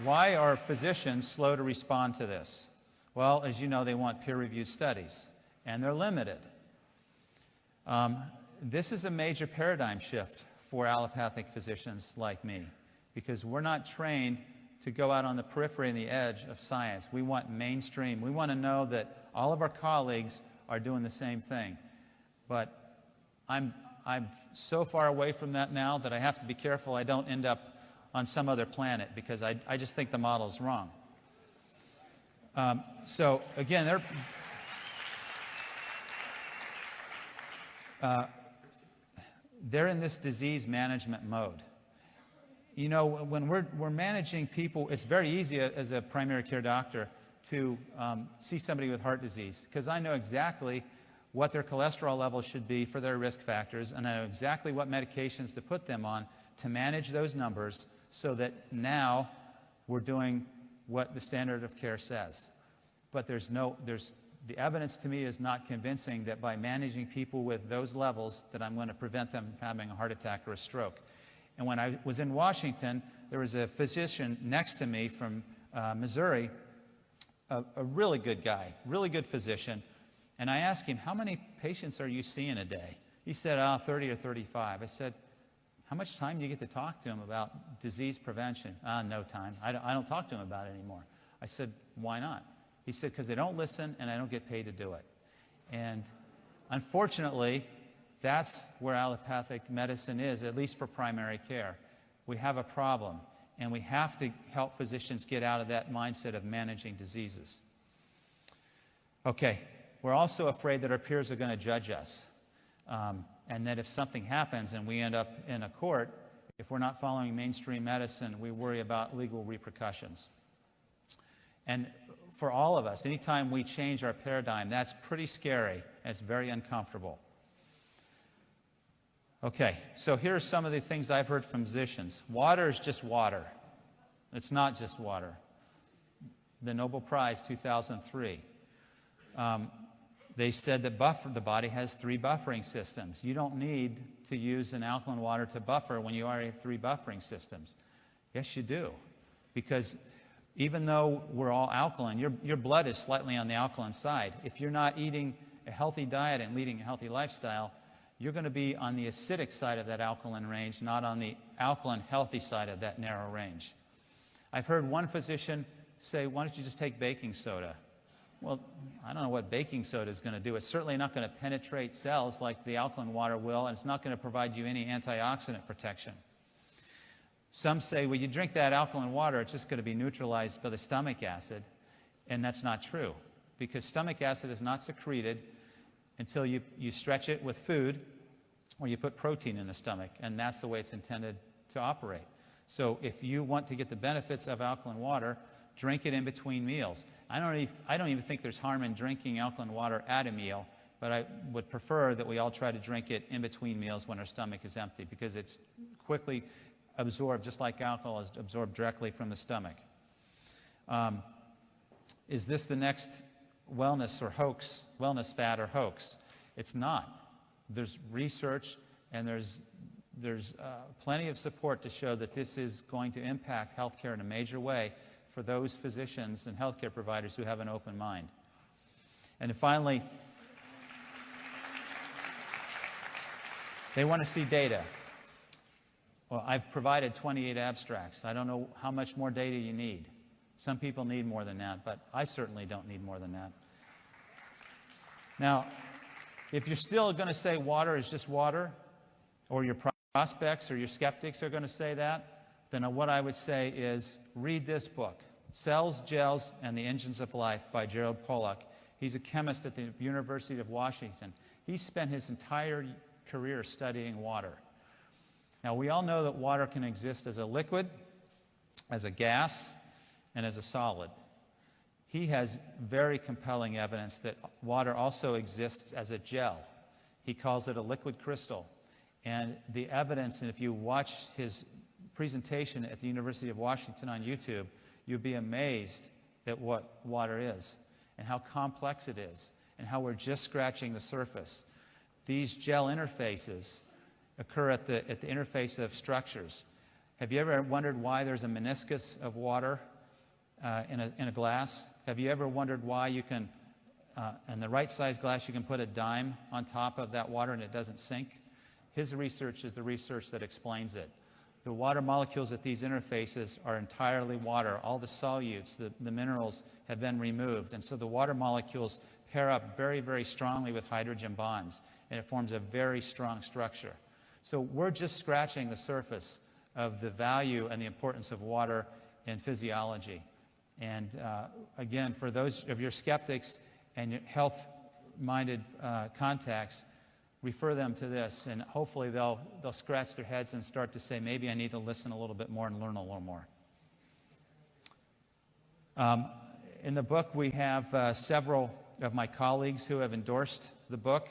Why are physicians slow to respond to this? Well, as you know, they want peer-reviewed studies, and they're limited. This is a major paradigm shift for allopathic physicians like me, because we're not trained to go out on the periphery and the edge of science. We want mainstream. We want to know that all of our colleagues are doing the same thing. But I'm so far away from that now that I have to be careful I don't end up on some other planet, because I just think the model's wrong. So again, they're in this disease management mode. You know, when we're managing people, it's very easy as a primary care doctor to see somebody with heart disease, because I know exactly what their cholesterol levels should be for their risk factors, and I know exactly what medications to put them on to manage those numbers, so that now we're doing what the standard of care says. But the evidence to me is not convincing that by managing people with those levels that I'm going to prevent them from having a heart attack or a stroke. And when I was in Washington, there was a physician next to me from Missouri, a really good guy, really good physician. And I asked him, how many patients are you seeing a day? He said, 30 or 35. I said, how much time do you get to talk to him about disease prevention? No time. I don't talk to him about it anymore. I said, why not? He said, because they don't listen and I don't get paid to do it. And unfortunately, that's where allopathic medicine is, at least for primary care. We have a problem, and we have to help physicians get out of that mindset of managing diseases. Okay, we're also afraid that our peers are going to judge us, and that if something happens and we end up in a court, if we're not following mainstream medicine, we worry about legal repercussions. And for all of us, anytime we change our paradigm, that's pretty scary, and it's very uncomfortable. Okay, so here are some of the things I've heard from physicians. Water is just water. It's not just water. The Nobel Prize 2003. They said that the body has 3 buffering systems. You don't need to use an alkaline water to buffer when you already have 3 buffering systems. Yes, you do. Because even though we're all alkaline, your blood is slightly on the alkaline side. If you're not eating a healthy diet and leading a healthy lifestyle, you're going to be on the acidic side of that alkaline range, not on the alkaline healthy side of that narrow range. I've heard one physician say, why don't you just take baking soda? Well, I don't know what baking soda is going to do. It's certainly not going to penetrate cells like the alkaline water will, and it's not going to provide you any antioxidant protection. Some say, well, you drink that alkaline water, it's just going to be neutralized by the stomach acid, and that's not true, because stomach acid is not secreted until you stretch it with food or you put protein in the stomach, and that's the way it's intended to operate. So if you want to get the benefits of alkaline water, drink it in between meals. I don't even think there's harm in drinking alkaline water at a meal, but I would prefer that we all try to drink it in between meals when our stomach is empty, because it's quickly absorbed, just like alcohol is absorbed directly from the stomach. Is this the next wellness or hoax, wellness fad or hoax? It's not. There's research and there's plenty of support to show that this is going to impact healthcare in a major way for those physicians and healthcare providers who have an open mind. And then finally, they want to see data. Well, I've provided 28 abstracts. I don't know how much more data you need. Some people need more than that, but I certainly don't need more than that. Now, if you're still going to say water is just water, or your prospects or your skeptics are going to say that, then what I would say is read this book, Cells, Gels, and the Engines of Life by Gerald Pollack. He's a chemist at the University of Washington. He spent his entire career studying water. Now, we all know that water can exist as a liquid, as a gas, and as a solid. He has very compelling evidence that water also exists as a gel. He calls it a liquid crystal. And the evidence, and if you watch his presentation at the University of Washington on YouTube, you'll be amazed at what water is and how complex it is and how we're just scratching the surface. These gel interfaces occur at the interface of structures. Have you ever wondered why there's a meniscus of water in a glass? Have you ever wondered why you can, in the right size glass, you can put a dime on top of that water and it doesn't sink? His research is the research that explains it. The water molecules at these interfaces are entirely water. All the solutes, the minerals, have been removed. And so the water molecules pair up very, very strongly with hydrogen bonds, and it forms a very strong structure. So we're just scratching the surface of the value and the importance of water in physiology. And again, for those of your skeptics and your health-minded contacts, refer them to this, and hopefully they'll scratch their heads and start to say, maybe I need to listen a little bit more and learn a little more. In the book, we have several of my colleagues who have endorsed the book.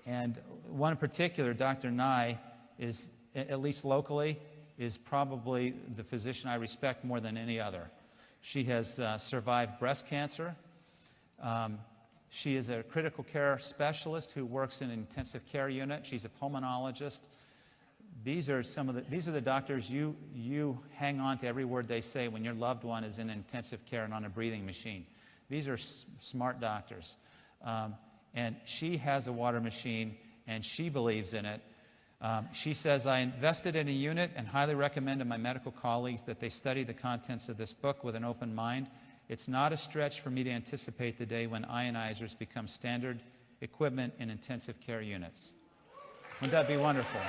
And one in particular, Dr. Nye, is, at least locally, is probably the physician I respect more than any other. She has survived breast cancer. She is a critical care specialist who works in an intensive care unit. She's a pulmonologist. These are the doctors you hang on to every word they say when your loved one is in intensive care and on a breathing machine. These are smart doctors. And she has a water machine, and she believes in it. She says, I invested in a unit and highly recommend to my medical colleagues that they study the contents of this book with an open mind. It's not a stretch for me to anticipate the day when ionizers become standard equipment in intensive care units. Wouldn't that be wonderful?